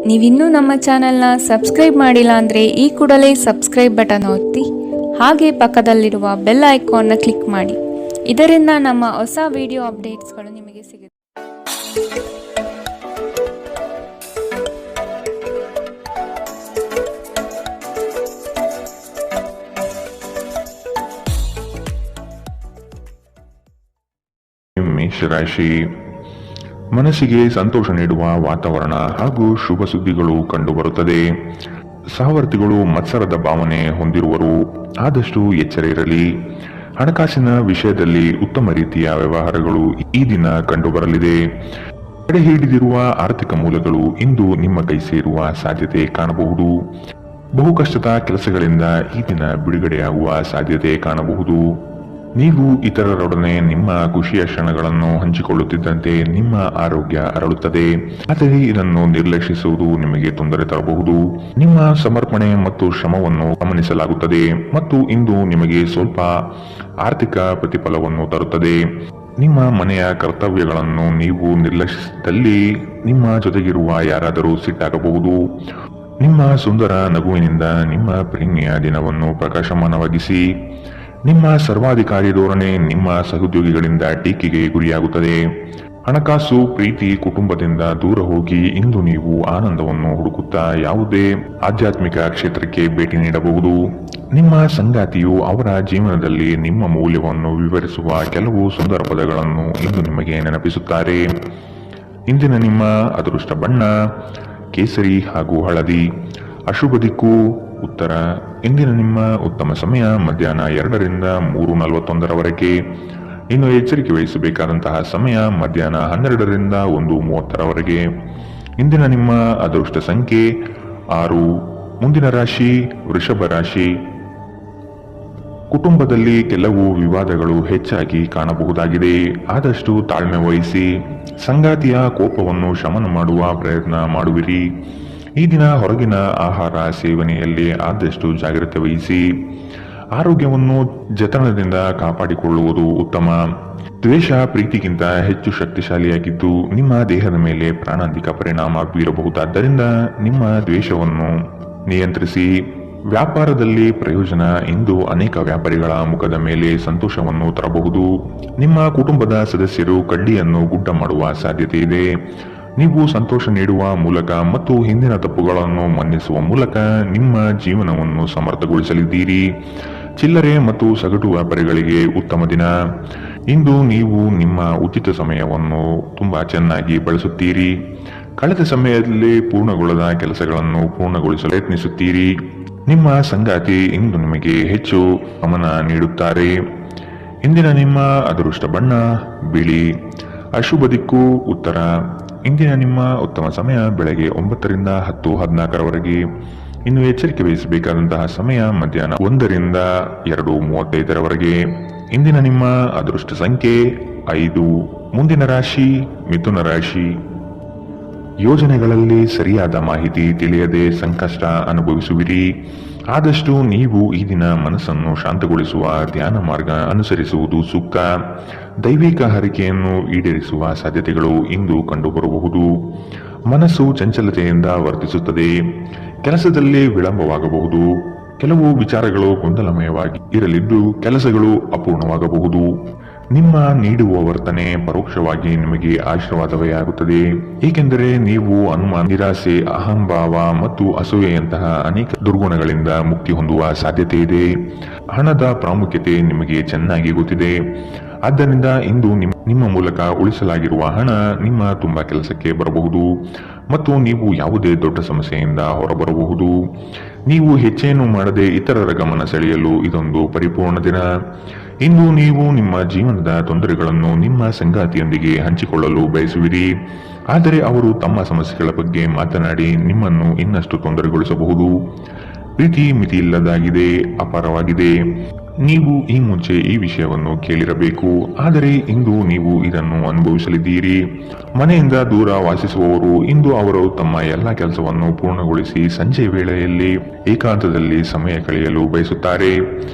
ನೀವಿನ್ನೂ ನಮ್ಮ ಚಾನೆಲ್ನ ಸಬ್ಸ್ಕ್ರೈಬ್ ಮಾಡಿಲ್ಲ ಅಂದರೆ ಈ ಕೂಡಲೇ ಸಬ್ಸ್ಕ್ರೈಬ್ ಬಟನ್ ಒತ್ತಿ ಹಾಗೆ ಪಕ್ಕದಲ್ಲಿರುವ ಬೆಲ್ ಐಕಾನ್ನ ಕ್ಲಿಕ್ ಮಾಡಿ. ಇದರಿಂದ ನಮ್ಮ ಹೊಸ ವಿಡಿಯೋ ಅಪ್ಡೇಟ್ಸ್ಗಳು ನಿಮಗೆ ಸಿಗುತ್ತೆ. ಮೇಷರಾಶಿ, ಮನಸ್ಸಿಗೆ ಸಂತೋಷ ನೀಡುವ ವಾತಾವರಣ ಹಾಗೂ ಶುಭ ಸುದ್ದಿಗಳು ಕಂಡುಬರುತ್ತದೆ. ಸಹವರ್ತಿಗಳು ಮತ್ಸರದ ಭಾವನೆ ಹೊಂದಿರುವರು, ಆದಷ್ಟು ಎಚ್ಚರ ಇರಲಿ. ಹಣಕಾಸಿನ ವಿಷಯದಲ್ಲಿ ಉತ್ತಮ ರೀತಿಯ ವ್ಯವಹಾರಗಳು ಈ ದಿನ ಕಂಡುಬರಲಿದೆ. ತಡೆ ಹಿಡಿದಿರುವ ಆರ್ಥಿಕ ಮೂಲಗಳು ಇಂದು ನಿಮ್ಮ ಕೈ ಸೇರುವ ಸಾಧ್ಯತೆ ಕಾಣಬಹುದು. ಬಹು ಕಷ್ಟದ ಕೆಲಸಗಳಿಂದ ಈ ದಿನ ಬಿಡುಗಡೆಯಾಗುವ ಸಾಧ್ಯತೆ ಕಾಣಬಹುದು. ನೀವು ಇತರರೊಡನೆ ನಿಮ್ಮ ಖುಷಿಯ ಕ್ಷಣಗಳನ್ನು ಹಂಚಿಕೊಳ್ಳುತ್ತಿದ್ದಂತೆ ನಿಮ್ಮ ಆರೋಗ್ಯ ಅರಳುತ್ತದೆ. ಆದರೆ ಇದನ್ನು ನಿರ್ಲಕ್ಷಿಸುವುದು ನಿಮಗೆ ತೊಂದರೆ ತರಬಹುದು. ನಿಮ್ಮ ಸಮರ್ಪಣೆ ಮತ್ತು ಶ್ರಮವನ್ನು ಗಮನಿಸಲಾಗುತ್ತದೆ ಮತ್ತು ಇಂದು ನಿಮಗೆ ಸ್ವಲ್ಪ ಆರ್ಥಿಕ ಪ್ರತಿಫಲವನ್ನು ತರುತ್ತದೆ. ನಿಮ್ಮ ಮನೆಯ ಕರ್ತವ್ಯಗಳನ್ನು ನೀವು ನಿರ್ಲಕ್ಷಿಸಿದಲ್ಲಿ ನಿಮ್ಮ ಜೊತೆಗಿರುವ ಯಾರಾದರೂ ಸಿಟ್ಟಾಗಬಹುದು. ನಿಮ್ಮ ಸುಂದರ ನಗುವಿನಿಂದ ನಿಮ್ಮ ಪ್ರೀತಿಯ ದಿನವನ್ನು ಪ್ರಕಾಶಮಾನವಾಗಿಸಿ. ನಿಮ್ಮ ಸರ್ವಾಧಿಕಾರಿ ಧೋರಣೆ ನಿಮ್ಮ ಸಹೋದ್ಯೋಗಿಗಳಿಂದ ಟೀಕೆಗೆ ಗುರಿಯಾಗುತ್ತದೆ. ಹಣಕಾಸು, ಪ್ರೀತಿ, ಕುಟುಂಬದಿಂದ ದೂರ ಹೋಗಿ ಇಂದು ನೀವು ಆನಂದವನ್ನು ಹುಡುಕುತ್ತಾ ಯಾವುದೇ ಆಧ್ಯಾತ್ಮಿಕ ಕ್ಷೇತ್ರಕ್ಕೆ ಭೇಟಿ ನೀಡಬಹುದು. ನಿಮ್ಮ ಸಂಗಾತಿಯು ಅವರ ಜೀವನದಲ್ಲಿ ನಿಮ್ಮ ಮೌಲ್ಯವನ್ನು ವಿವರಿಸುವ ಕೆಲವು ಸುಂದರ ಪದಗಳನ್ನು ಇಂದು ನಿಮಗೆ ನೆನಪಿಸುತ್ತಾರೆ. ಇಂದಿನ ನಿಮ್ಮ ಅದೃಷ್ಟ ಬಣ್ಣ ಕೇಸರಿ ಹಾಗೂ ಹಳದಿ. ಅಶುಭ ದಿಕ್ಕು ಉತ್ತರ. ಇಂದಿನ ನಿಮ್ಮ ಉತ್ತಮ ಸಮಯ ಮಧ್ಯಾಹ್ನ 2ರಿಂದ 3:41 ಇನ್ನು ಎಚ್ಚರಿಕೆ ವಹಿಸಬೇಕಾದಂತಹ ಸಮಯ ಮಧ್ಯಾಹ್ನ 12ರಿಂದ 1:30. ಇಂದಿನ ನಿಮ್ಮ ಅದೃಷ್ಟ ಸಂಖ್ಯೆ 6. ಮುಂದಿನ ರಾಶಿ ವೃಷಭ ರಾಶಿ. ಕುಟುಂಬದಲ್ಲಿ ಕೆಲವು ವಿವಾದಗಳು ಹೆಚ್ಚಾಗಿ ಕಾಣಬಹುದಾಗಿದೆ, ಆದಷ್ಟು ತಾಳ್ಮೆ ವಹಿಸಿ. ಸಂಗಾತಿಯ ಕೋಪವನ್ನು ಶಮನ ಮಾಡುವ ಪ್ರಯತ್ನ ಮಾಡುವಿರಿ. ಈ ದಿನ ಹೊರಗಿನ ಆಹಾರ ಸೇವನೆಯಲ್ಲಿ ಆದಷ್ಟು ಜಾಗ್ರತೆ ವಹಿಸಿ. ಆರೋಗ್ಯವನ್ನು ಜತನದಿಂದ ಕಾಪಾಡಿಕೊಳ್ಳುವುದು ಉತ್ತಮ. ದ್ವೇಷ ಪ್ರೀತಿಗಿಂತ ಹೆಚ್ಚು ಶಕ್ತಿಶಾಲಿಯಾಗಿದ್ದು ನಿಮ್ಮ ದೇಹದ ಮೇಲೆ ಪ್ರಾಣಾಂತಿಕ ಪರಿಣಾಮ ಬೀರಬಹುದಾದ್ದರಿಂದ ನಿಮ್ಮ ದ್ವೇಷವನ್ನು ನಿಯಂತ್ರಿಸಿ. ವ್ಯಾಪಾರದಲ್ಲಿ ಪ್ರಯೋಜನ ಇಂದು ಅನೇಕ ವ್ಯಾಪಾರಿಗಳ ಮುಖದ ಮೇಲೆ ಸಂತೋಷವನ್ನು ತರಬಹುದು. ನಿಮ್ಮ ಕುಟುಂಬದ ಸದಸ್ಯರು ಕಡ್ಡಿಯನ್ನು ಗುಡ್ಡ ಮಾಡುವ ಸಾಧ್ಯತೆ ಇದೆ. ನೀವು ಸಂತೋಷ ನೀಡುವ ಮೂಲಕ ಮತ್ತು ಹಿಂದಿನ ತಪ್ಪುಗಳನ್ನು ಮನ್ನಿಸುವ ಮೂಲಕ ನಿಮ್ಮ ಜೀವನವನ್ನು ಸಮರ್ಥಗೊಳಿಸಲಿದ್ದೀರಿ. ಚಿಲ್ಲರೆ ಮತ್ತು ಸಗಟು ವ್ಯಾಪಾರಿಗಳಿಗೆ ಉತ್ತಮ ದಿನ. ಇಂದು ನೀವು ನಿಮ್ಮ ಉಚಿತ ಸಮಯವನ್ನು ತುಂಬಾ ಚೆನ್ನಾಗಿ ಬಳಸುತ್ತೀರಿ. ಕಳೆದ ಸಮಯದಲ್ಲಿ ಪೂರ್ಣಗೊಳ್ಳದ ಕೆಲಸಗಳನ್ನು ಪೂರ್ಣಗೊಳಿಸಲು ಯತ್ನಿಸುತ್ತೀರಿ. ನಿಮ್ಮ ಸಂಗಾತಿ ಇಂದು ನಿಮಗೆ ಹೆಚ್ಚು ಗಮನ ನೀಡುತ್ತಾರೆ. ಇಂದಿನ ನಿಮ್ಮ ಅದೃಷ್ಟ ಬಣ್ಣ ಬಿಳಿ. ಅಶುಭ ದಿಕ್ಕು ಉತ್ತರ. ಇಂದಿನ ನಿಮ್ಮ ಉತ್ತಮ ಸಮಯ ಬೆಳಗ್ಗೆ 9ರಿಂದ 10:14. ಇನ್ನು ಎಚ್ಚರಿಕೆ ವಹಿಸಬೇಕಾದಂತಹ ಸಮಯ ಮಧ್ಯಾಹ್ನ 1ರಿಂದ 2:35. ಇಂದಿನ ನಿಮ್ಮ ಅದೃಷ್ಟ ಸಂಖ್ಯೆ 5. ಮುಂದಿನ ರಾಶಿ ಮಿಥುನ ರಾಶಿ. ಯೋಜನೆಗಳಲ್ಲಿ ಸರಿಯಾದ ಮಾಹಿತಿ ತಿಳಿಯದೆ ಸಂಕಷ್ಟ ಅನುಭವಿಸುವಿರಿ. ಆದಷ್ಟು ನೀವು ಈ ದಿನ ಮನಸ್ಸನ್ನು ಶಾಂತಗೊಳಿಸುವ ಧ್ಯಾನ ಮಾರ್ಗ ಅನುಸರಿಸುವುದು ಸೂಕ್ತ. ದೈವಿಕ ಹರಿಕೆಯನ್ನು ಈಡೇರಿಸುವ ಸಾಧ್ಯತೆಗಳು ಇಂದು ಕಂಡುಬರಬಹುದು. ಮನಸ್ಸು ಚಂಚಲತೆಯಿಂದ ವರ್ತಿಸುತ್ತದೆ. ಕೆಲಸದಲ್ಲಿ ವಿಳಂಬವಾಗಬಹುದು. ಕೆಲವು ವಿಚಾರಗಳು ಗೊಂದಲಮಯವಾಗಿ ಇರಲಿದ್ದು ಕೆಲಸಗಳು ಅಪೂರ್ಣವಾಗಬಹುದು. ನಿಮ್ಮ ನೀಡುವ ವರ್ತನೆ ಪರೋಕ್ಷವಾಗಿ ನಿಮಗೆ ಆಶೀರ್ವಾದವೇ ಆಗುತ್ತದೆ, ಏಕೆಂದರೆ ನೀವು ಅನುಮಾನ, ನಿರಾಸೆ, ಅಹಂಭಾವ ಮತ್ತು ಅಸೂಯೆಯಂತಹ ಅನೇಕ ದುರ್ಗುಣಗಳಿಂದ ಮುಕ್ತಿ ಹೊಂದುವ ಸಾಧ್ಯತೆ ಇದೆ. ಹಣದ ಪ್ರಾಮುಖ್ಯತೆ ನಿಮಗೆ ಚೆನ್ನಾಗಿ ಗೊತ್ತಿದೆ. ಆದ್ದರಿಂದ ಇಂದು ನಿಮ್ಮ ಮೂಲಕ ಉಳಿಸಲಾಗಿರುವ ಹಣ ನಿಮ್ಮ ತುಂಬಾ ಕೆಲಸಕ್ಕೆ ಬರಬಹುದು ಮತ್ತು ನೀವು ಯಾವುದೇ ದೊಡ್ಡ ಸಮಸ್ಯೆಯಿಂದ ಹೊರಬರಬಹುದು. ನೀವು ಹೆಚ್ಚೇನು ಮಾಡದೆ ಇತರರ ಗಮನ ಸೆಳೆಯಲು ಇದೊಂದು ಪರಿಪೂರ್ಣ ದಿನ. ಇಂದು ನೀವು ನಿಮ್ಮ ಜೀವನದ ತೊಂದರೆಗಳನ್ನು ನಿಮ್ಮ ಸಂಗಾತಿಯೊಂದಿಗೆ ಹಂಚಿಕೊಳ್ಳಲು ಬಯಸುವಿರಿ, ಆದರೆ ಅವರು ತಮ್ಮ ಸಮಸ್ಯೆಗಳ ಬಗ್ಗೆ ಮಾತನಾಡಿ ನಿಮ್ಮನ್ನು ಇನ್ನಷ್ಟು ತೊಂದರೆಗೊಳಿಸಬಹುದು. ಪ್ರೀತಿ ಮಿತಿಯಿಲ್ಲದಾಗಿದೆ, ಅಪಾರವಾಗಿದೆ. ನೀವು ಈ ಮುಂಚೆ ಈ ವಿಷಯವನ್ನು ಕೇಳಿರಬೇಕು, ಆದರೆ ಇಂದು ನೀವು ಇದನ್ನು ಅನುಭವಿಸಲಿದ್ದೀರಿ. ಮನೆಯಿಂದ ದೂರ ವಾಸಿಸುವವರು ಇಂದು ಅವರು ತಮ್ಮ ಎಲ್ಲ ಕೆಲಸವನ್ನು ಪೂರ್ಣಗೊಳಿಸಿ ಸಂಜೆ ವೇಳೆಯಲ್ಲಿ ಏಕಾಂತದಲ್ಲಿ ಸಮಯ ಕಳೆಯಲು ಬಯಸುತ್ತಾರೆ.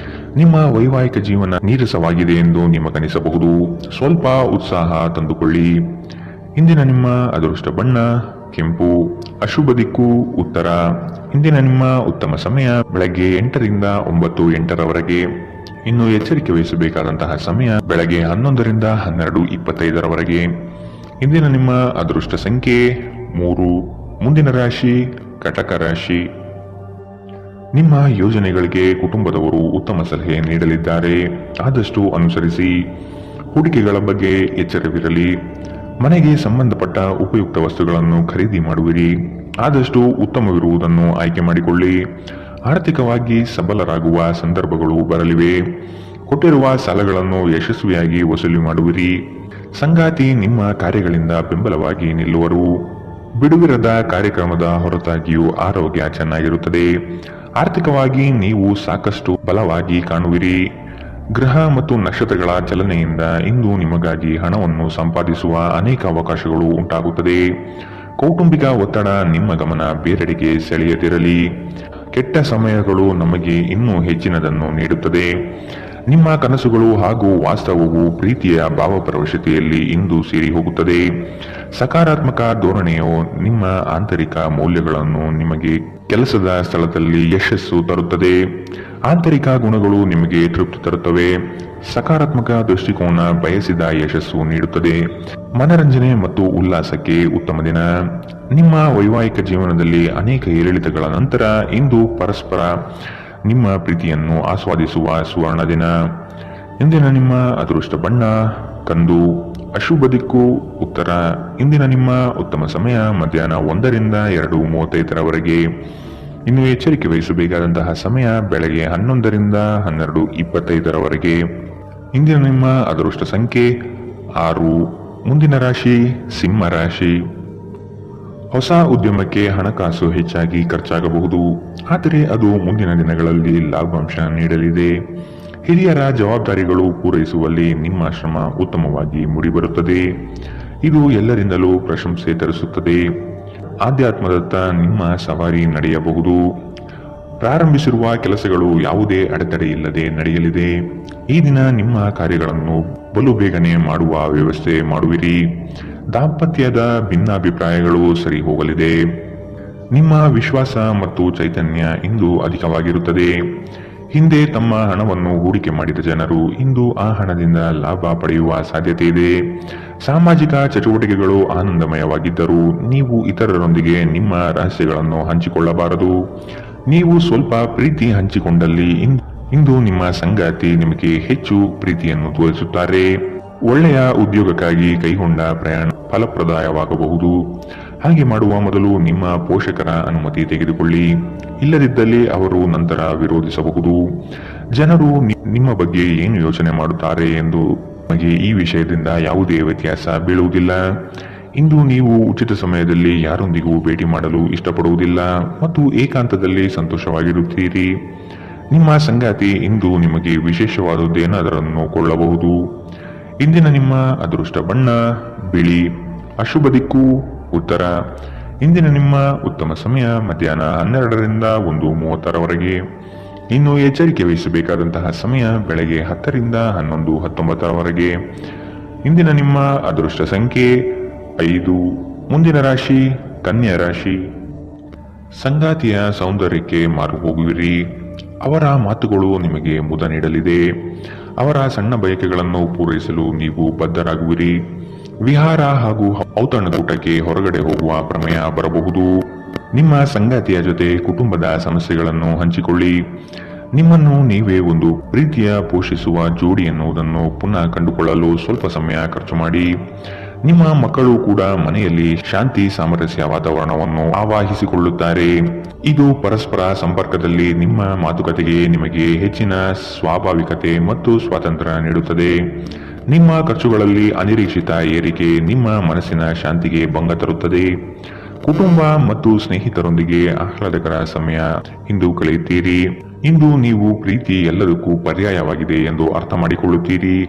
ನಿಮ್ಮ ವೈವಾಹಿಕ ಜೀವನ ನೀರಸವಾಗಿದೆ ಎಂದು ನಿಮಗನಿಸಬಹುದು. ಸ್ವಲ್ಪ ಉತ್ಸಾಹ ತಂದುಕೊಳ್ಳಿ. ಇಂದಿನ ನಿಮ್ಮ ಅದೃಷ್ಟ ಬಣ್ಣ ಕೆಂಪು. ಅಶುಭ ದಿಕ್ಕು ಉತ್ತರ. ಇಂದಿನ ನಿಮ್ಮ ಉತ್ತಮ ಸಮಯ ಬೆಳಗ್ಗೆ 8 ರಿಂದ 9:08 ಇನ್ನು ಎಚ್ಚರಿಕೆ ವಹಿಸಬೇಕಾದಂತಹ ಸಮಯ ಬೆಳಗ್ಗೆ 11 ರಿಂದ 12:25 ಇಂದಿನ ನಿಮ್ಮ ಅದೃಷ್ಟ ಸಂಖ್ಯೆ 3. ಮುಂದಿನ ರಾಶಿ ಕಟಕ ರಾಶಿ. ನಿಮ್ಮ ಯೋಜನೆಗಳಿಗೆ ಕುಟುಂಬದವರು ಉತ್ತಮ ಸಲಹೆ ನೀಡಲಿದ್ದಾರೆ, ಆದಷ್ಟು ಅನುಸರಿಸಿ. ಹೂಡಿಕೆಗಳ ಬಗ್ಗೆ ಎಚ್ಚರವಿರಲಿ. ಮನೆಗೆ ಸಂಬಂಧಪಟ್ಟ ಉಪಯುಕ್ತ ವಸ್ತುಗಳನ್ನು ಖರೀದಿ ಮಾಡುವಿರಿ, ಆದಷ್ಟು ಉತ್ತಮವಿರುವುದನ್ನು ಆಯ್ಕೆ ಮಾಡಿಕೊಳ್ಳಿ. ಆರ್ಥಿಕವಾಗಿ ಸಬಲರಾಗುವ ಸಂದರ್ಭಗಳು ಬರಲಿವೆ. ಕೊಟ್ಟಿರುವ ಸಾಲಗಳನ್ನು ಯಶಸ್ವಿಯಾಗಿ ವಸೂಲಿ ಮಾಡುವಿರಿ. ಸಂಗಾತಿ ನಿಮ್ಮ ಕಾರ್ಯಗಳಿಂದ ಬೆಂಬಲವಾಗಿ ನಿಲ್ಲುವರು. ಬಿಡುವಿರದ ಕಾರ್ಯಕ್ರಮದ ಹೊರತಾಗಿಯೂ ಆರೋಗ್ಯ ಚೆನ್ನಾಗಿರುತ್ತದೆ. ಆರ್ಥಿಕವಾಗಿ ನೀವು ಸಾಕಷ್ಟು ಬಲವಾಗಿ ಕಾಣುವಿರಿ. ಗ್ರಹ ಮತ್ತು ನಕ್ಷತ್ರಗಳ ಚಲನೆಯಿಂದ ಇಂದು ನಿಮಗಾಗಿ ಹಣವನ್ನು ಸಂಪಾದಿಸುವ ಅನೇಕ ಅವಕಾಶಗಳು ಉಂಟಾಗುತ್ತದೆ. ಕೌಟುಂಬಿಕ ಒತ್ತಡ ನಿಮ್ಮ ಗಮನ ಬೇರೆಡೆಗೆ ಸೆಳೆಯದಿರಲಿ. ಕೆಟ್ಟ ಸಮಯಗಳು ನಮಗೆ ಇನ್ನೂ ಹೆಚ್ಚಿನದನ್ನು ನೀಡುತ್ತದೆ. ನಿಮ್ಮ ಕನಸುಗಳು ಹಾಗೂ ವಾಸ್ತವವು ಪ್ರೀತಿಯ ಭಾವಪರವಶತೆಯಲ್ಲಿ ಇಂದು ಸೇರಿ ಹೋಗುತ್ತದೆ. ಸಕಾರಾತ್ಮಕ ಧೋರಣೆಯು ನಿಮ್ಮ ಆಂತರಿಕ ಮೌಲ್ಯಗಳನ್ನು ನಿಮಗೆ ಕೆಲಸದ ಸ್ಥಳದಲ್ಲಿ ಯಶಸ್ಸು ತರುತ್ತದೆ. ಆಂತರಿಕ ಗುಣಗಳು ನಿಮಗೆ ತೃಪ್ತಿ ತರುತ್ತವೆ. ಸಕಾರಾತ್ಮಕ ದೃಷ್ಟಿಕೋನ ಬಯಸಿದ ಯಶಸ್ಸು ನೀಡುತ್ತದೆ. ಮನರಂಜನೆ ಮತ್ತು ಉಲ್ಲಾಸಕ್ಕೆ ಉತ್ತಮ ದಿನ. ನಿಮ್ಮ ವೈವಾಹಿಕ ಜೀವನದಲ್ಲಿ ಅನೇಕ ಏರಿಳಿತಗಳ ನಂತರ ಇಂದು ಪರಸ್ಪರ ನಿಮ್ಮ ಪ್ರೀತಿಯನ್ನು ಆಸ್ವಾದಿಸುವ ಸುವರ್ಣ ದಿನ. ಇಂದಿನ ನಿಮ್ಮ ಅದೃಷ್ಟ ಬಣ್ಣ ಕಂದು. ಅಶುಭ ದಿಕ್ಕು ಉತ್ತರ. ಇಂದಿನ ನಿಮ್ಮ ಉತ್ತಮ ಸಮಯ ಮಧ್ಯಾಹ್ನ 1 ರಿಂದ 2:35 ಇನ್ನು ಎಚ್ಚರಿಕೆ ವಹಿಸಬೇಕಾದಂತಹ ಸಮಯ ಬೆಳಗ್ಗೆ 11 ರಿಂದ 12:25 ಇಂದಿನ ನಿಮ್ಮ ಅದೃಷ್ಟ ಸಂಖ್ಯೆ 6. ಮುಂದಿನ ರಾಶಿ ಸಿಂಹ ರಾಶಿ. ಹೊಸ ಉದ್ಯಮಕ್ಕೆ ಹಣಕಾಸು ಹೆಚ್ಚಾಗಿ ಖರ್ಚಾಗಬಹುದು, ಆದರೆ ಅದು ಮುಂದಿನ ದಿನಗಳಲ್ಲಿ ಲಾಭಾಂಶ ನೀಡಲಿದೆ. ಹಿರಿಯರ ಜವಾಬ್ದಾರಿಗಳು ಪೂರೈಸುವಲ್ಲಿ ನಿಮ್ಮ ಶ್ರಮ ಉತ್ತಮವಾಗಿ ಮೂಡಿಬರುತ್ತದೆ. ಇದು ಎಲ್ಲರಿಂದಲೂ ಪ್ರಶಂಸೆ ತರಿಸುತ್ತದೆ. ಆಧ್ಯಾತ್ಮದತ್ತ ನಿಮ್ಮ ಸವಾರಿ ನಡೆಯಬಹುದು. ಪ್ರಾರಂಭಿಸಿರುವ ಕೆಲಸಗಳು ಯಾವುದೇ ಅಡೆತಡೆ ಇಲ್ಲದೆ ನಡೆಯಲಿದೆ. ಈ ದಿನ ನಿಮ್ಮ ಕಾರ್ಯಗಳನ್ನು ಬಲು ಬೇಗನೆ ಮಾಡುವ ವ್ಯವಸ್ಥೆ ಮಾಡುವಿರಿ. ದಾಂಪತ್ಯದ ಭಿನ್ನಾಭಿಪ್ರಾಯಗಳು ಸರಿ ಹೋಗಲಿದೆ. ನಿಮ್ಮ ವಿಶ್ವಾಸ ಮತ್ತು ಚೈತನ್ಯ ಇಂದು ಅಧಿಕವಾಗಿರುತ್ತದೆ. ಹಿಂದೆ ತಮ್ಮ ಹಣವನ್ನು ಹೂಡಿಕೆ ಮಾಡಿದ ಜನರು ಇಂದು ಆ ಹಣದಿಂದ ಲಾಭ ಪಡೆಯುವ ಸಾಧ್ಯತೆ ಇದೆ. ಸಾಮಾಜಿಕ ಚಟುವಟಿಕೆಗಳು ಆನಂದಮಯವಾಗಿದ್ದರೂ ನೀವು ಇತರರೊಂದಿಗೆ ನಿಮ್ಮ ರಹಸ್ಯಗಳನ್ನು ಹಂಚಿಕೊಳ್ಳಬಾರದು. ನೀವು ಸ್ವಲ್ಪ ಪ್ರೀತಿ ಹಂಚಿಕೊಂಡಲ್ಲಿ ಇಂದು ನಿಮ್ಮ ಸಂಗಾತಿ ನಿಮಗೆ ಹೆಚ್ಚು ಪ್ರೀತಿಯನ್ನು ತೋರಿಸುತ್ತಾರೆ. ಒಳ್ಳೆಯ ಉದ್ಯೋಗಕ್ಕಾಗಿ ಕೈಗೊಂಡ ಪ್ರಯಾಣ ಫಲಪ್ರದಾಯವಾಗಬಹುದು. ಹಾಗೆ ಮಾಡುವ ಮೊದಲು ನಿಮ್ಮ ಪೋಷಕರ ಅನುಮತಿ ತೆಗೆದುಕೊಳ್ಳಿ. ಇಲ್ಲದಿದ್ದಲ್ಲಿ ಅವರು ನಂತರ ವಿರೋಧಿಸಬಹುದು. ಜನರು ನಿಮ್ಮ ಬಗ್ಗೆ ಏನು ಯೋಚನೆ ಮಾಡುತ್ತಾರೆ ಎಂದು ನಿಮಗೆ ಈ ವಿಷಯದಿಂದ ಯಾವುದೇ ವ್ಯತ್ಯಾಸ ಬೀಳುವುದಿಲ್ಲ. ಇಂದು ನೀವು ಉಚಿತ ಸಮಯದಲ್ಲಿ ಯಾರೊಂದಿಗೂ ಭೇಟಿ ಮಾಡಲು ಇಷ್ಟಪಡುವುದಿಲ್ಲ ಮತ್ತು ಏಕಾಂತದಲ್ಲಿ ಸಂತೋಷವಾಗಿರುತ್ತೀರಿ. ನಿಮ್ಮ ಸಂಗಾತಿ ಇಂದು ನಿಮಗೆ ವಿಶೇಷವಾದದ್ದೇನಾದರನ್ನು ಕೊಳ್ಳಬಹುದು. ಇಂದಿನ ನಿಮ್ಮ ಅದೃಷ್ಟ ಬಣ್ಣ ಬಿಳಿ. ಅಶುಭ ದಿಕ್ಕು ಉತ್ತರ. ಇಂದಿನ ನಿಮ್ಮ ಉತ್ತಮ ಸಮಯ ಮಧ್ಯಾಹ್ನ 12 ರಿಂದ 1:36 ಇನ್ನು ಎಚ್ಚರಿಕೆ ವಹಿಸಬೇಕಾದಂತಹ ಸಮಯ ಬೆಳಗ್ಗೆ 10 ರಿಂದ 11:19 ಇಂದಿನ ನಿಮ್ಮ ಅದೃಷ್ಟ ಸಂಖ್ಯೆ 5. ಮುಂದಿನ ರಾಶಿ ಕನ್ಯಾ ರಾಶಿ. ಸಂಗಾತಿಯ ಸೌಂದರ್ಯಕ್ಕೆ ಮಾರು ಹೋಗುವಿರಿ. ಅವರ ಮಾತುಗಳು ನಿಮಗೆ ಮುದ ನೀಡಲಿದೆ. ಅವರ ಸಣ್ಣ ಬಯಕೆಗಳನ್ನು ಪೂರೈಸಲು ನೀವು ಬದ್ಧರಾಗುವಿರಿ. ವಿಹಾರ ಹಾಗೂ ಔತಣಕೂಟಕ್ಕೆ ಹೊರಗಡೆ ಹೋಗುವ ಪ್ರಮೇಯ ಬರಬಹುದು. ನಿಮ್ಮ ಸಂಗಾತಿಯ ಜೊತೆ ಕುಟುಂಬದ ಸಮಸ್ಯೆಗಳನ್ನು ಹಂಚಿಕೊಳ್ಳಿ. ನಿಮ್ಮನ್ನು ನೀವೇ ಒಂದು ಪ್ರೀತಿಯ ಪೋಷಿಸುವ ಜೋಡಿ ಎನ್ನುವುದನ್ನು ಪುನಃ ಕಂಡುಕೊಳ್ಳಲು ಸ್ವಲ್ಪ ಸಮಯ ಖರ್ಚು ಮಾಡಿ. ನಿಮ್ಮ ಮಕ್ಕಳು ಕೂಡ ಮನೆಯಲ್ಲಿ ಶಾಂತಿ ಸಾಮರಸ್ಯ ವಾತಾವರಣವನ್ನು ಆವಾಹಿಸಿಕೊಳ್ಳುತ್ತಾರೆ. ಇದು ಪರಸ್ಪರ ಸಂಪರ್ಕದಲ್ಲಿ ನಿಮ್ಮ ಮಾತುಕತೆಗೆ ನಿಮಗೆ ಹೆಚ್ಚಿನ ಸ್ವಾಭಾವಿಕತೆ ಮತ್ತು ಸ್ವಾತಂತ್ರ್ಯ ನೀಡುತ್ತದೆ. ನಿಮ್ಮ ಖರ್ಚುಗಳಲ್ಲಿ ಅನಿರೀಕ್ಷಿತ ಏರಿಕೆ ನಿಮ್ಮ ಮನಸ್ಸಿನ ಶಾಂತಿಗೆ ಭಂಗ ತರುತ್ತದೆ. ಕುಟುಂಬ ಮತ್ತು ಸ್ನೇಹಿತರೊಂದಿಗೆ ಆಹ್ಲಾದಕರ ಸಮಯ ಇಂದು ಕಳೆಯುತ್ತೀರಿ. ಇಂದು ನೀವು ಪ್ರೀತಿ ಎಲ್ಲದಕ್ಕೂ ಪರ್ಯಾಯವಾಗಿದೆ ಎಂದು ಅರ್ಥ ಮಾಡಿಕೊಳ್ಳುತ್ತೀರಿ.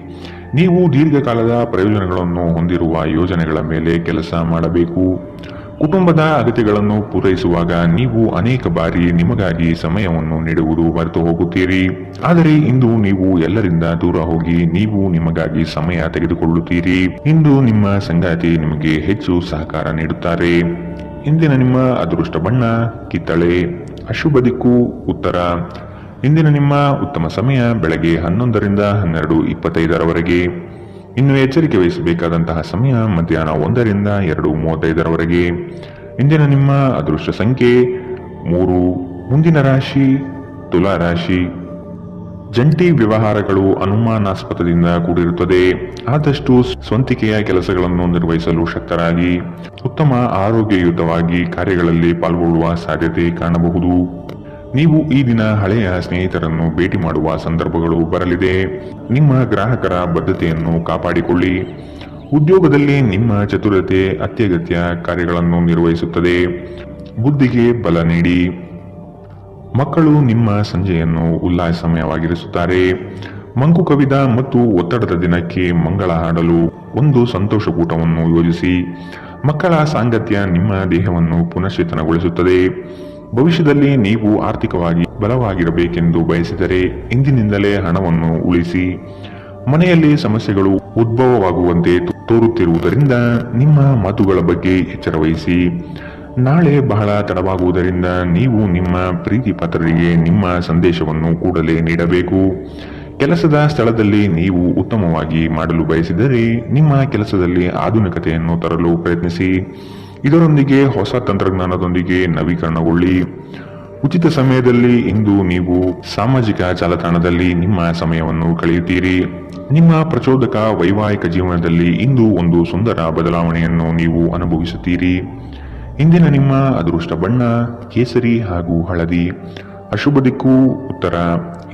ನೀವು ದೀರ್ಘಕಾಲದ ಪ್ರಯೋಜನಗಳನ್ನು ಹೊಂದಿರುವ ಯೋಜನೆಗಳ ಮೇಲೆ ಕೆಲಸ ಮಾಡಬೇಕು. ಕುಟುಂಬದ ಅಗತ್ಯಗಳನ್ನು ಪೂರೈಸುವಾಗ ನೀವು ಅನೇಕ ಬಾರಿ ನಿಮಗಾಗಿ ಸಮಯವನ್ನು ನೀಡುವುದು ಮರೆತು ಹೋಗುತ್ತೀರಿ. ಆದರೆ ಇಂದು ನೀವು ಎಲ್ಲರಿಂದ ದೂರ ಹೋಗಿ ನೀವು ನಿಮಗಾಗಿ ಸಮಯ ತೆಗೆದುಕೊಳ್ಳುತ್ತೀರಿ. ಇಂದು ನಿಮ್ಮ ಸಂಗಾತಿ ನಿಮಗೆ ಹೆಚ್ಚು ಸಹಕಾರ ನೀಡುತ್ತಾರೆ. ಇಂದಿನ ನಿಮ್ಮ ಅದೃಷ್ಟ ಬಣ್ಣ ಕಿತ್ತಳೆ. ಅಶುಭ ದಿಕ್ಕು ಉತ್ತರ. ಇಂದಿನ ನಿಮ್ಮ ಉತ್ತಮ ಸಮಯ ಬೆಳಗ್ಗೆ 11ರಿಂದ 12:25 ಇನ್ನು ಎಚ್ಚರಿಕೆ ವಹಿಸಬೇಕಾದಂತಹ ಸಮಯ ಮಧ್ಯಾಹ್ನ 1ರಿಂದ 2:35 ಇಂದಿನ ನಿಮ್ಮ ಅದೃಷ್ಟ ಸಂಖ್ಯೆ 3. ಮುಂದಿನ ರಾಶಿ ತುಲಾ ರಾಶಿ. ಜಂಟಿ ವ್ಯವಹಾರಗಳು ಅನುಮಾನಾಸ್ಪದದಿಂದ ಕೂಡಿರುತ್ತದೆ. ಆದಷ್ಟು ಸ್ವಂತಿಕೆಯ ಕೆಲಸಗಳನ್ನು ನಿರ್ವಹಿಸಲು ಶಕ್ತರಾಗಿ ಉತ್ತಮ ಆರೋಗ್ಯಯುತವಾಗಿ ಕಾರ್ಯಗಳಲ್ಲಿ ಪಾಲ್ಗೊಳ್ಳುವ ಸಾಧ್ಯತೆ ಕಾಣಬಹುದು. ನೀವು ಈ ದಿನ ಹಳೆಯ ಸ್ನೇಹಿತರನ್ನು ಭೇಟಿ ಮಾಡುವ ಸಂದರ್ಭಗಳು ಬರಲಿದೆ. ನಿಮ್ಮ ಗ್ರಾಹಕರ ಬದ್ಧತೆಯನ್ನು ಕಾಪಾಡಿಕೊಳ್ಳಿ. ಉದ್ಯೋಗದಲ್ಲಿ ನಿಮ್ಮ ಚತುರತೆ ಅತ್ಯಗತ್ಯ ಕಾರ್ಯಗಳನ್ನು ನಿರ್ವಹಿಸುತ್ತದೆ. ಬುದ್ಧಿಗೆ ಬಲ ನೀಡಿ. ಮಕ್ಕಳು ನಿಮ್ಮ ಸಂಜೆಯನ್ನು ಉಲ್ಲಾಸಮಯವಾಗಿರಿಸುತ್ತಾರೆ. ಮಂಕು ಕವಿದ ಮತ್ತು ಒತ್ತಡದ ದಿನಕ್ಕೆ ಮಂಗಳ ಹಾಡಲು ಒಂದು ಸಂತೋಷಕೂಟವನ್ನು ಯೋಜಿಸಿ. ಮಕ್ಕಳ ಸಾಂಗತ್ಯ ನಿಮ್ಮ ದೇಹವನ್ನು ಪುನಶ್ಚೇತನಗೊಳಿಸುತ್ತದೆ. ಭವಿಷ್ಯದಲ್ಲಿ ನೀವು ಆರ್ಥಿಕವಾಗಿ ಬಲವಾಗಿರಬೇಕೆಂದು ಬಯಸಿದರೆ ಇಂದಿನಿಂದಲೇ ಹಣವನ್ನು ಉಳಿಸಿ. ಮನೆಯಲ್ಲಿ ಸಮಸ್ಯೆಗಳು ಉದ್ಭವವಾಗುವಂತೆ ತೋರುತ್ತಿರುವುದರಿಂದ ನಿಮ್ಮ ಮಾತುಗಳ ಬಗ್ಗೆ ಎಚ್ಚರ ವಹಿಸಿ. ನಾಳೆ ಬಹಳ ತಡವಾಗುವುದರಿಂದ ನೀವು ನಿಮ್ಮ ಪ್ರೀತಿ ಪಾತ್ರರಿಗೆ ನಿಮ್ಮ ಸಂದೇಶವನ್ನು ಕೂಡಲೇ ನೀಡಬೇಕು. ಕೆಲಸದ ಸ್ಥಳದಲ್ಲಿ ನೀವು ಉತ್ತಮವಾಗಿ ಮಾಡಲು ಬಯಸಿದರೆ ನಿಮ್ಮ ಕೆಲಸದಲ್ಲಿ ಆಧುನಿಕತೆಯನ್ನು ತರಲು ಪ್ರಯತ್ನಿಸಿ. ಇದರೊಂದಿಗೆ ಹೊಸ ತಂತ್ರಜ್ಞಾನದೊಂದಿಗೆ ನವೀಕರಣಗೊಳ್ಳಿ. ಉಚಿತ ಸಮಯದಲ್ಲಿ ಇಂದು ನೀವು ಸಾಮಾಜಿಕ ಜಾಲತಾಣದಲ್ಲಿ ನಿಮ್ಮ ಸಮಯವನ್ನು ಕಳೆಯುತ್ತೀರಿ. ನಿಮ್ಮ ಪ್ರಚೋದಕ ವೈವಾಹಿಕ ಜೀವನದಲ್ಲಿ ಇಂದು ಒಂದು ಸುಂದರ ಬದಲಾವಣೆಯನ್ನು ನೀವು ಅನುಭವಿಸುತ್ತೀರಿ. ಇಂದಿನ ನಿಮ್ಮ ಅದೃಷ್ಟ ಬಣ್ಣ ಕೇಸರಿ ಹಾಗೂ ಹಳದಿ. ಅಶುಭ ದಿಕ್ಕು ಉತ್ತರ.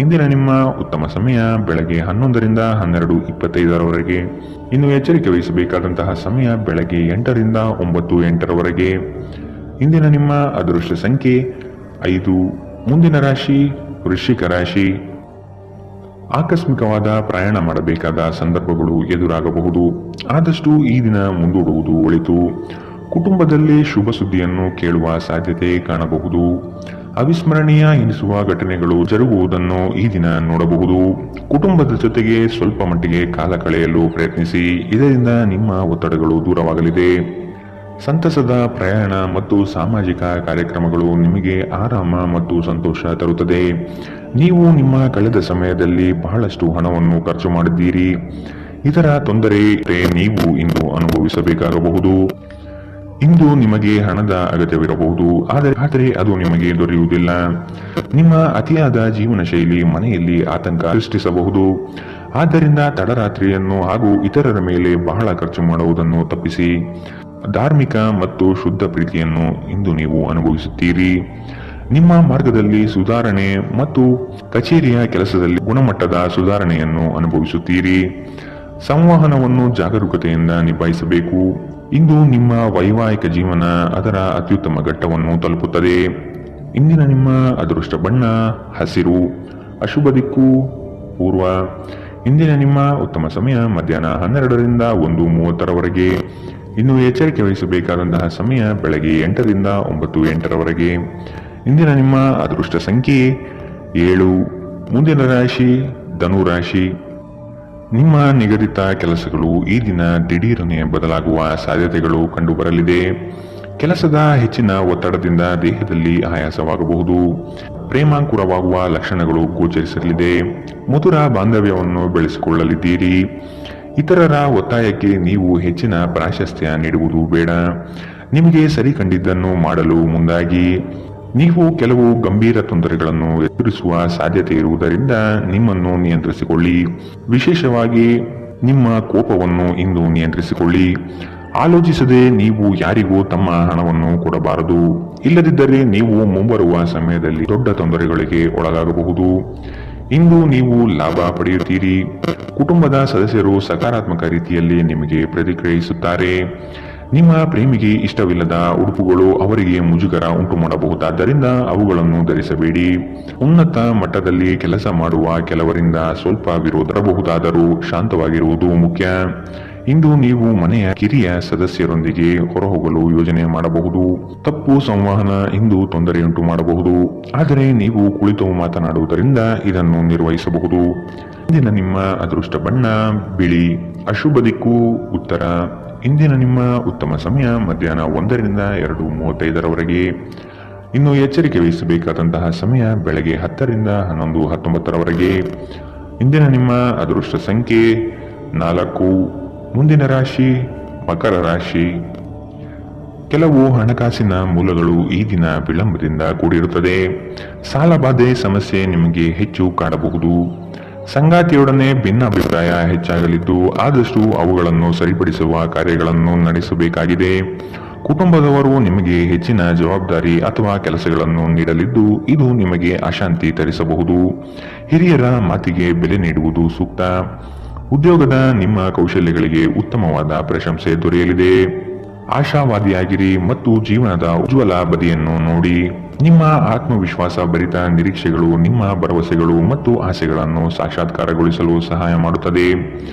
ಇಂದಿನ ನಿಮ್ಮ ಉತ್ತಮ ಸಮಯ ಬೆಳಗ್ಗೆ 11ರಿಂದ 12:25 ಇನ್ನು ಎಚ್ಚರಿಕೆ ವಹಿಸಬೇಕಾದಂತಹ ಸಮಯ ಬೆಳಗ್ಗೆ 8ರಿಂದ 9:08 ಇಂದಿನ ನಿಮ್ಮ ಅದೃಷ್ಟ ಸಂಖ್ಯೆ 5. ಮುಂದಿನ ರಾಶಿ ವೃಶ್ಚಿಕ ರಾಶಿ. ಆಕಸ್ಮಿಕವಾದ ಪ್ರಯಾಣ ಮಾಡಬೇಕಾದ ಸಂದರ್ಭಗಳು ಎದುರಾಗಬಹುದು. ಆದಷ್ಟು ಈ ದಿನ ಮುಂದೂಡುವುದು ಒಳಿತು. ಕುಟುಂಬದಲ್ಲಿ ಶುಭ ಸುದ್ದಿಯನ್ನು ಕೇಳುವ ಸಾಧ್ಯತೆ ಕಾಣಬಹುದು. ಅವಿಸ್ಮರಣೀಯ ಎನಿಸುವ ಘಟನೆಗಳು ಜರುಗುವುದನ್ನು ಈ ದಿನ ನೋಡಬಹುದು. ಕುಟುಂಬದ ಜೊತೆಗೆ ಸ್ವಲ್ಪ ಮಟ್ಟಿಗೆ ಕಾಲ ಕಳೆಯಲು ಪ್ರಯತ್ನಿಸಿ. ಇದರಿಂದ ನಿಮ್ಮ ಒತ್ತಡಗಳು ದೂರವಾಗಲಿದೆ. ಸಂತಸದ ಪ್ರಯಾಣ ಮತ್ತು ಸಾಮಾಜಿಕ ಕಾರ್ಯಕ್ರಮಗಳು ನಿಮಗೆ ಆರಾಮ ಮತ್ತು ಸಂತೋಷ ತರುತ್ತದೆ. ನೀವು ನಿಮ್ಮ ಕಳೆದ ಸಮಯದಲ್ಲಿ ಬಹಳಷ್ಟು ಹಣವನ್ನು ಖರ್ಚು ಮಾಡಿದ್ದೀರಿ. ಇದರ ತೊಂದರೆ ನೀವು ಇಂದು ಅನುಭವಿಸಬೇಕಾಗಬಹುದು. ಇಂದು ನಿಮಗೆ ಹಣದ ಅಗತ್ಯವಿರಬಹುದು, ಆದರೆ ಅದು ನಿಮಗೆ ದೊರೆಯುವುದಿಲ್ಲ. ನಿಮ್ಮ ಅತಿಯಾದ ಜೀವನ ಶೈಲಿ ಮನೆಯಲ್ಲಿ ಆತಂಕ ಸೃಷ್ಟಿಸಬಹುದು. ಆದ್ದರಿಂದ ತಡರಾತ್ರಿಯನ್ನು ಹಾಗೂ ಇತರರ ಮೇಲೆ ಬಹಳ ಖರ್ಚು ಮಾಡುವುದನ್ನು ತಪ್ಪಿಸಿ. ಧಾರ್ಮಿಕ ಮತ್ತು ಶುದ್ಧ ಪ್ರೀತಿಯನ್ನು ಇಂದು ನೀವು ಅನುಭವಿಸುತ್ತೀರಿ. ನಿಮ್ಮ ಮಾರ್ಗದಲ್ಲಿ ಸುಧಾರಣೆ ಮತ್ತು ಕಚೇರಿಯ ಕೆಲಸದಲ್ಲಿ ಗುಣಮಟ್ಟದ ಸುಧಾರಣೆಯನ್ನು ಅನುಭವಿಸುತ್ತೀರಿ. ಸಂವಹನವನ್ನು ಜಾಗರೂಕತೆಯಿಂದ ನಿಭಾಯಿಸಬೇಕು. ಇಂದು ನಿಮ್ಮ ವೈವಾಹಿಕ ಜೀವನ ಅದರ ಅತ್ಯುತ್ತಮ ಘಟ್ಟವನ್ನು ತಲುಪುತ್ತದೆ. ಇಂದಿನ ನಿಮ್ಮ ಅದೃಷ್ಟ ಬಣ್ಣ ಹಸಿರು. ಅಶುಭ ದಿಕ್ಕು ಪೂರ್ವ. ಇಂದಿನ ನಿಮ್ಮ ಉತ್ತಮ ಸಮಯ ಮಧ್ಯಾಹ್ನ 12ರಿಂದ 1:30 ಇನ್ನು ಎಚ್ಚರಿಕೆ ವಹಿಸಬೇಕಾದಂತಹ ಸಮಯ ಬೆಳಗ್ಗೆ 8ರಿಂದ 9:08 ಇಂದಿನ ನಿಮ್ಮ ಅದೃಷ್ಟ ಸಂಖ್ಯೆ 7. ಮುಂದಿನ ರಾಶಿ ಧನು ರಾಶಿ. ನಿಮ್ಮ ನಿಗದಿತ ಕೆಲಸಗಳು ಈ ದಿನ ದಿಢೀರನೆ ಬದಲಾಗುವ ಸಾಧ್ಯತೆಗಳು ಕಂಡುಬರಲಿದೆ. ಕೆಲಸದ ಹೆಚ್ಚಿನ ಒತ್ತಡದಿಂದ ದೇಹದಲ್ಲಿ ಆಯಾಸವಾಗಬಹುದು. ಪ್ರೇಮಾಂಕುರವಾಗುವ ಲಕ್ಷಣಗಳು ಗೋಚರಿಸಲಿದೆ. ಮಧುರ ಬಾಂಧವ್ಯವನ್ನು ಬೆಳೆಸಿಕೊಳ್ಳಲಿದ್ದೀರಿ. ಇತರರ ಒತ್ತಾಯಕ್ಕೆ ನೀವು ಹೆಚ್ಚಿನ ಪ್ರಾಶಸ್ತ್ಯ ನೀಡುವುದು ಬೇಡ. ನಿಮಗೆ ಸರಿ ಕಂಡಿದ್ದನ್ನು ಮಾಡಲು ಮುಂದಾಗಿ. ನೀವು ಕೆಲವು ಗಂಭೀರ ತೊಂದರೆಗಳನ್ನು ಎದುರಿಸುವ ಸಾಧ್ಯತೆ ಇರುವುದರಿಂದ ನಿಮ್ಮನ್ನು ನಿಯಂತ್ರಿಸಿಕೊಳ್ಳಿ. ವಿಶೇಷವಾಗಿ ನಿಮ್ಮ ಕೋಪವನ್ನು ಇಂದು ನಿಯಂತ್ರಿಸಿಕೊಳ್ಳಿ. ಆಲೋಚಿಸದೆ ನೀವು ಯಾರಿಗೂ ತಮ್ಮ ಹಣವನ್ನು ಕೊಡಬಾರದು. ಇಲ್ಲದಿದ್ದರೆ ನೀವು ಮುಂಬರುವ ಸಮಯದಲ್ಲಿ ದೊಡ್ಡ ತೊಂದರೆಗಳಿಗೆ ಒಳಗಾಗಬಹುದು. ಇಂದು ನೀವು ಲಾಭ ಪಡೆಯುತ್ತೀರಿ. ಕುಟುಂಬದ ಸದಸ್ಯರು ಸಕಾರಾತ್ಮಕ ರೀತಿಯಲ್ಲಿ ನಿಮಗೆ ಪ್ರತಿಕ್ರಿಯಿಸುತ್ತಾರೆ. ನಿಮ್ಮ ಪ್ರೇಮಿಗೆ ಇಷ್ಟವಿಲ್ಲದ ಉಡುಪುಗಳು ಅವರಿಗೆ ಮುಜುಗರ ಉಂಟು ಮಾಡಬಹುದಾದ್ದರಿಂದ ಅವುಗಳನ್ನು ಧರಿಸಬೇಡಿ. ಉನ್ನತ ಮಟ್ಟದಲ್ಲಿ ಕೆಲಸ ಮಾಡುವ ಕೆಲವರಿಂದ ಸ್ವಲ್ಪ ವಿರೋಧ ಬರಬಹುದಾದರೂ ಶಾಂತವಾಗಿರುವುದು ಮುಖ್ಯ. ಇಂದು ನೀವು ಮನೆಯ ಕಿರಿಯ ಸದಸ್ಯರೊಂದಿಗೆ ಹೊರಹೋಗಲು ಯೋಜನೆ ಮಾಡಬಹುದು. ತಪ್ಪು ಸಂವಹನ ಇಂದು ತೊಂದರೆಯುಂಟು ಮಾಡಬಹುದು, ಆದರೆ ನೀವು ಕುಳಿತು ಮಾತನಾಡುವುದರಿಂದ ಇದನ್ನು ನಿರ್ವಹಿಸಬಹುದು. ಇಂದಿನ ನಿಮ್ಮ ಅದೃಷ್ಟ ಬಣ್ಣ ಬಿಳಿ. ಅಶುಭ ದಿಕ್ಕು ಉತ್ತರ. ಇಂದಿನ ನಿಮ್ಮ ಉತ್ತಮ ಸಮಯ ಮಧ್ಯಾಹ್ನ 1ರಿಂದ 2:35ರವರೆಗೆ. ಇನ್ನು ಎಚ್ಚರಿಕೆ ವಹಿಸಬೇಕಾದಂತಹ ಸಮಯ ಬೆಳಗ್ಗೆ 10ರಿಂದ 11:19ರವರೆಗೆ. ಇಂದಿನ ನಿಮ್ಮ ಅದೃಷ್ಟ ಸಂಖ್ಯೆ 4. ಮುಂದಿನ ರಾಶಿ ಮಕರ ರಾಶಿ. ಕೆಲವು ಹಣಕಾಸಿನ ಮೂಲಗಳು ಈ ದಿನ ವಿಳಂಬದಿಂದ ಕೂಡಿರುತ್ತದೆ. ಸಾಲಬಾಧೆ ಸಮಸ್ಯೆ ನಿಮಗೆ ಹೆಚ್ಚು ಕಾಡಬಹುದು. ಸಂಗಾತಿಯೊಡನೆ ಭಿನ್ನಾಭಿಪ್ರಾಯ ಹೆಚ್ಚಾಗಲಿದ್ದು ಆದಷ್ಟು ಅವುಗಳನ್ನು ಸರಿಪಡಿಸುವ ಕಾರ್ಯಗಳನ್ನು ನಡೆಸಬೇಕಾಗಿದೆ. ಕುಟುಂಬದವರು ನಿಮಗೆ ಹೆಚ್ಚಿನ ಜವಾಬ್ದಾರಿ ಅಥವಾ ಕೆಲಸಗಳನ್ನು ನೀಡಲಿದ್ದು ಇದು ನಿಮಗೆ ಅಶಾಂತಿ ತರಿಸಬಹುದು. ಹಿರಿಯರ ಮಾತಿಗೆ ಬೆಲೆ ನೀಡುವುದು ಸೂಕ್ತ. ಉದ್ಯೋಗದ ನಿಮ್ಮ ಕೌಶಲ್ಯಗಳಿಗೆ ಉತ್ತಮವಾದ ಪ್ರಶಂಸೆ ದೊರೆಯಲಿದೆ. ಆಶಾವಾದಿಯಾಗಿರಿ ಮತ್ತು ಜೀವನದ ಉಜ್ವಲ ಬದಿಯನ್ನು ನೋಡಿ. ನಿಮ್ಮ ಆತ್ಮವಿಶ್ವಾಸ ಭರಿತ ನಿರೀಕ್ಷೆಗಳು ನಿಮ್ಮ ಭರವಸೆಗಳು ಮತ್ತು ಆಸೆಗಳನ್ನು ಸಾಕ್ಷಾತ್ಕಾರಗೊಳಿಸಲು ಸಹಾಯ ಮಾಡುತ್ತದೆ.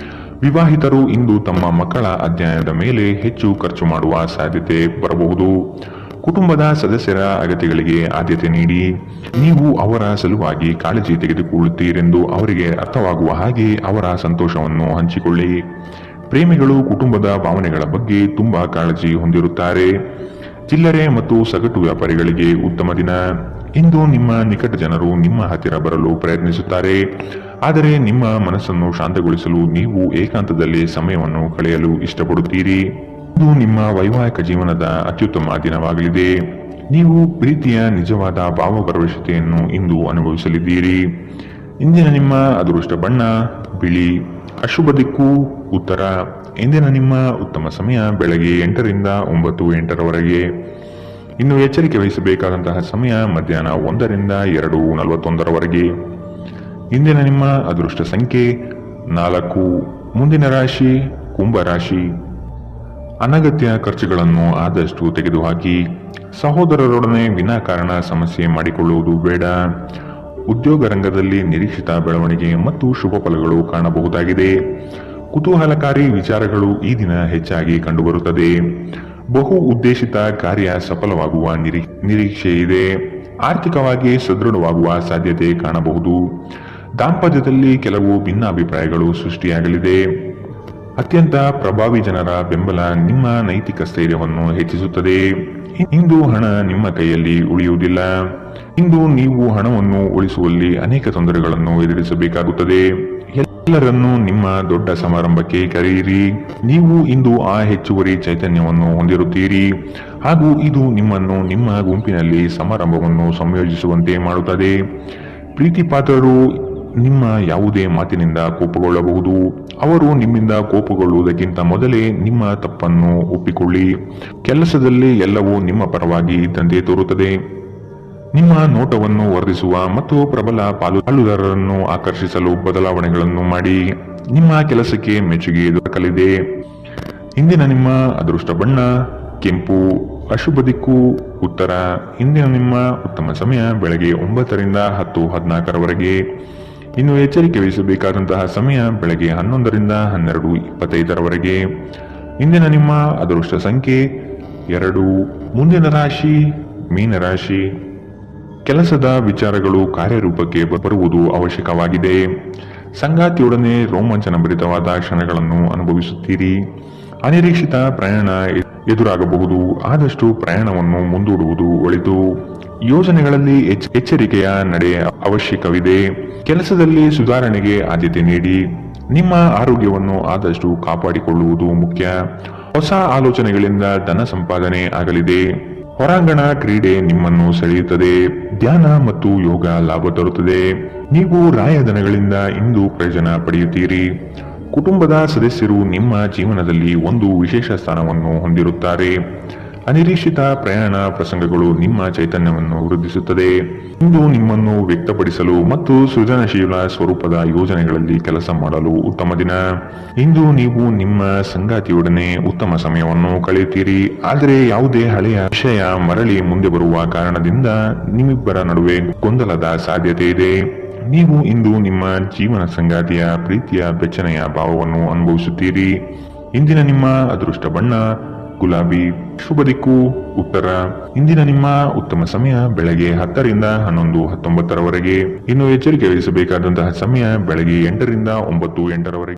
ವಿವಾಹಿತರು ಇಂದು ತಮ್ಮ ಮಕ್ಕಳ ಅಧ್ಯಯನದ ಮೇಲೆ ಹೆಚ್ಚು ಖರ್ಚು ಮಾಡುವ ಸಾಧ್ಯತೆ ಬರಬಹುದು. ಕುಟುಂಬದ ಸದಸ್ಯರ ಅಗತ್ಯಗಳಿಗೆ ಆದ್ಯತೆ ನೀಡಿ. ನೀವು ಅವರ ಸಲುವಾಗಿ ಕಾಳಜಿ ತೆಗೆದುಕೊಳ್ಳುತ್ತೀರೆಂದು ಅವರಿಗೆ ಅರ್ಥವಾಗುವ ಹಾಗೆ ಅವರ ಸಂತೋಷವನ್ನು ಹಂಚಿಕೊಳ್ಳಿ. ಪ್ರೇಮಿಗಳು ಕುಟುಂಬದ ಭಾವನೆಗಳ ಬಗ್ಗೆ ತುಂಬಾ ಕಾಳಜಿ ಹೊಂದಿರುತ್ತಾರೆ. ಚಿಲ್ಲರೆ ಮತ್ತು ಸಗಟು ವ್ಯಾಪಾರಿಗಳಿಗೆ ಉತ್ತಮ ದಿನ. ಇಂದು ನಿಮ್ಮ ನಿಕಟ ಜನರು ನಿಮ್ಮ ಹತ್ತಿರ ಬರಲು ಪ್ರಯತ್ನಿಸುತ್ತಾರೆ, ಆದರೆ ನಿಮ್ಮ ಮನಸ್ಸನ್ನು ಶಾಂತಗೊಳಿಸಲು ನೀವು ಏಕಾಂತದಲ್ಲಿ ಸಮಯವನ್ನು ಕಳೆಯಲು ಇಷ್ಟಪಡುತ್ತೀರಿ. ಇದು ನಿಮ್ಮ ವೈವಾಹಿಕ ಜೀವನದ ಅತ್ಯುತ್ತಮ ದಿನವಾಗಲಿದೆ. ನೀವು ಪ್ರೀತಿಯ ನಿಜವಾದ ಭಾವಪರವಶತೆಯನ್ನು ಇಂದು ಅನುಭವಿಸಲಿದ್ದೀರಿ. ಇಂದಿನ ನಿಮ್ಮ ಅದೃಷ್ಟ ಬಣ್ಣ ಬಿಳಿ. ಅಶುಭ ದಿಕ್ಕು ಉತ್ತರ. ಇಂದಿನ ನಿಮ್ಮ ಉತ್ತಮ ಸಮಯ ಬೆಳಗ್ಗೆ 8ರಿಂದ 9:08ರವರೆಗೆ. ಇನ್ನು ಎಚ್ಚರಿಕೆ ವಹಿಸಬೇಕಾದಂತಹ ಸಮಯ ಮಧ್ಯಾಹ್ನ 1ರಿಂದ 2:41ರವರೆಗೆ. ಇಂದಿನ ನಿಮ್ಮ ಅದೃಷ್ಟ ಸಂಖ್ಯೆ 4. ಮುಂದಿನ ರಾಶಿ ಕುಂಭರಾಶಿ. ಅನಗತ್ಯ ಖರ್ಚುಗಳನ್ನು ಆದಷ್ಟು ತೆಗೆದುಹಾಕಿ. ಸಹೋದರರೊಡನೆ ವಿನಾಕಾರಣ ಸಮಸ್ಯೆ ಮಾಡಿಕೊಳ್ಳುವುದು ಬೇಡ. ಉದ್ಯೋಗ ರಂಗದಲ್ಲಿ ನಿರೀಕ್ಷಿತ ಬೆಳವಣಿಗೆ ಮತ್ತು ಶುಭ ಫಲಗಳು ಕಾಣಬಹುದಾಗಿದೆ. ಕುತೂಹಲಕಾರಿ ವಿಚಾರಗಳು ಈ ದಿನ ಹೆಚ್ಚಾಗಿ ಕಂಡುಬರುತ್ತದೆ. ಬಹು ಉದ್ದೇಶಿತ ಕಾರ್ಯ ಸಫಲವಾಗುವ ನಿರೀಕ್ಷೆ ಇದೆ. ಆರ್ಥಿಕವಾಗಿ ಸದೃಢವಾಗುವ ಸಾಧ್ಯತೆ ಕಾಣಬಹುದು. ದಾಂಪತ್ಯದಲ್ಲಿ ಕೆಲವು ಭಿನ್ನಾಭಿಪ್ರಾಯಗಳು ಸೃಷ್ಟಿಯಾಗಲಿದೆ. ಅತ್ಯಂತ ಪ್ರಭಾವಿ ಜನರ ಬೆಂಬಲ ನಿಮ್ಮ ನೈತಿಕ ಸ್ಥೈರ್ಯವನ್ನು ಹೆಚ್ಚಿಸುತ್ತದೆ. ಇಂದು ಹಣ ನಿಮ್ಮ ಕೈಯಲ್ಲಿ ಉಳಿಯುವುದಿಲ್ಲ. ಇಂದು ನೀವು ಹಣವನ್ನು ಉಳಿಸುವಲ್ಲಿ ಅನೇಕ ತೊಂದರೆಗಳನ್ನು ಎದುರಿಸಬೇಕಾಗುತ್ತದೆ. ಎಲ್ಲರನ್ನೂ ನಿಮ್ಮ ದೊಡ್ಡ ಸಮಾರಂಭಕ್ಕೆ ಕರೆಯಿರಿ. ನೀವು ಇಂದು ಆ ಹೆಚ್ಚುವರಿ ಚೈತನ್ಯವನ್ನು ಹೊಂದಿರುತ್ತೀರಿ ಹಾಗೂ ಇದು ನಿಮ್ಮನ್ನು ನಿಮ್ಮ ಗುಂಪಿನಲ್ಲಿ ಸಮಾರಂಭವನ್ನು ಸಂಯೋಜಿಸುವಂತೆ ಮಾಡುತ್ತದೆ. ಪ್ರೀತಿ ಪಾತ್ರರು ನಿಮ್ಮ ಯಾವುದೇ ಮಾತಿನಿಂದ ಕೋಪಗೊಳ್ಳಬಹುದು. ಅವರು ನಿಮ್ಮಿಂದ ಕೋಪಗೊಳ್ಳುವುದಕ್ಕಿಂತ ಮೊದಲೇ ನಿಮ್ಮ ತಪ್ಪನ್ನು ಒಪ್ಪಿಕೊಳ್ಳಿ. ಕೆಲಸದಲ್ಲಿ ಎಲ್ಲವೂ ನಿಮ್ಮ ಪರವಾಗಿ ಇದ್ದಂತೆ ತೋರುತ್ತದೆ. ನಿಮ್ಮ ನೋಟವನ್ನು ವರ್ಧಿಸುವ ಮತ್ತು ಪ್ರಬಲ ಪಾಲುದಾರರನ್ನು ಆಕರ್ಷಿಸಲು ಬದಲಾವಣೆಗಳನ್ನು ಮಾಡಿ. ನಿಮ್ಮ ಕೆಲಸಕ್ಕೆ ಮೆಚ್ಚುಗೆ ದೊರಕಲಿದೆ. ಇಂದಿನ ನಿಮ್ಮ ಅದೃಷ್ಟ ಬಣ್ಣ ಕೆಂಪು. ಅಶುಭ ದಿಕ್ಕು ಉತ್ತರ. ಇಂದಿನ ನಿಮ್ಮ ಉತ್ತಮ ಸಮಯ ಬೆಳಗ್ಗೆ 9ರಿಂದ 10:14ರವರೆಗೆ. ಇನ್ನು ಎಚ್ಚರಿಕೆ ವಹಿಸಬೇಕಾದಂತಹ ಸಮಯ ಬೆಳಗ್ಗೆ 11ರಿಂದ 12:25ರವರೆಗೆ. ಇಂದಿನ ನಿಮ್ಮ ಅದೃಷ್ಟ ಸಂಖ್ಯೆ 2. ಮುಂದಿನ ರಾಶಿ ಮೀನರಾಶಿ. ಕೆಲಸದ ವಿಚಾರಗಳು ಕಾರ್ಯರೂಪಕ್ಕೆ ಬರುವುದು ಅವಶ್ಯಕವಾಗಿದೆ. ಸಂಗಾತಿಯೊಡನೆ ರೋಮಾಂಚನಭರಿತವಾದ ಕ್ಷಣಗಳನ್ನು ಅನುಭವಿಸುತ್ತೀರಿ. ಅನಿರೀಕ್ಷಿತ ಪ್ರಯಾಣ ಎದುರಾಗಬಹುದು. ಆದಷ್ಟು ಪ್ರಯಾಣವನ್ನು ಮುಂದೂಡುವುದು ಒಳಿತು. ಯೋಜನೆಗಳಲ್ಲಿ ಎಚ್ಚರಿಕೆಯ ನಡೆ ಅವಶ್ಯಕವಿದೆ. ಕೆಲಸದಲ್ಲಿ ಸುಧಾರಣೆಗೆ ಆದ್ಯತೆ ನೀಡಿ. ನಿಮ್ಮ ಆರೋಗ್ಯವನ್ನು ಆದಷ್ಟು ಕಾಪಾಡಿಕೊಳ್ಳುವುದು ಮುಖ್ಯ. ಹೊಸ ಆಲೋಚನೆಗಳಿಂದ ಧನ ಸಂಪಾದನೆ ಆಗಲಿದೆ. ಹೊರಾಂಗಣ ಕ್ರೀಡೆ ನಿಮ್ಮನ್ನು ಸೆಳೆಯುತ್ತದೆ. ಧ್ಯಾನ ಮತ್ತು ಯೋಗ ಲಾಭ ತರುತ್ತದೆ. ನೀವು ರಾಯಧನಗಳಿಂದ ಇಂದು ಪ್ರಯೋಜನ ಪಡೆಯುತ್ತೀರಿ. ಕುಟುಂಬದ ಸದಸ್ಯರು ನಿಮ್ಮ ಜೀವನದಲ್ಲಿ ಒಂದು ವಿಶೇಷ ಸ್ಥಾನವನ್ನು ಹೊಂದಿರುತ್ತಾರೆ. ಅನಿರೀಕ್ಷಿತ ಪ್ರಯಾಣ ಪ್ರಸಂಗಗಳು ನಿಮ್ಮ ಚೈತನ್ಯವನ್ನು ವೃದ್ಧಿಸುತ್ತದೆ. ಇಂದು ನಿಮ್ಮನ್ನು ವ್ಯಕ್ತಪಡಿಸಲು ಮತ್ತು ಸೃಜನಶೀಲ ಸ್ವರೂಪದ ಯೋಜನೆಗಳಲ್ಲಿ ಕೆಲಸ ಮಾಡಲು ಉತ್ತಮ ದಿನ. ಇಂದು ನೀವು ನಿಮ್ಮ ಸಂಗಾತಿಯೊಡನೆ ಉತ್ತಮ ಸಮಯವನ್ನು ಕಳೆಯುತ್ತೀರಿ. ಆದರೆ ಯಾವುದೇ ಹಳೆಯ ವಿಷಯ ಮರಳಿ ಮುಂದೆ ಬರುವ ಕಾರಣದಿಂದ ನಿಮ್ಮಿಬ್ಬರ ನಡುವೆ ಗೊಂದಲದ ಸಾಧ್ಯತೆ ಇದೆ. ನೀವು ಇಂದು ನಿಮ್ಮ ಜೀವನ ಸಂಗಾತಿಯ ಪ್ರೀತಿಯ ಬೆಚ್ಚನೆಯ ಭಾವವನ್ನು ಅನುಭವಿಸುತ್ತೀರಿ. ಇಂದಿನ ನಿಮ್ಮ ಅದೃಷ್ಟ ಬಣ್ಣ ಗುಲಾಬಿ. ಶುಭ ದಿಕ್ಕು ಉತ್ತರ. ಇಂದಿನ ನಿಮ್ಮ ಉತ್ತಮ ಸಮಯ ಬೆಳಗ್ಗೆ 10ರಿಂದ 11:19ರವರೆಗೆ. ಇನ್ನು ಎಚ್ಚರಿಕೆ ವಹಿಸಬೇಕಾದಂತಹ ಸಮಯ ಬೆಳಗ್ಗೆ 8ರಿಂದ 9:08ರವರೆಗೆ.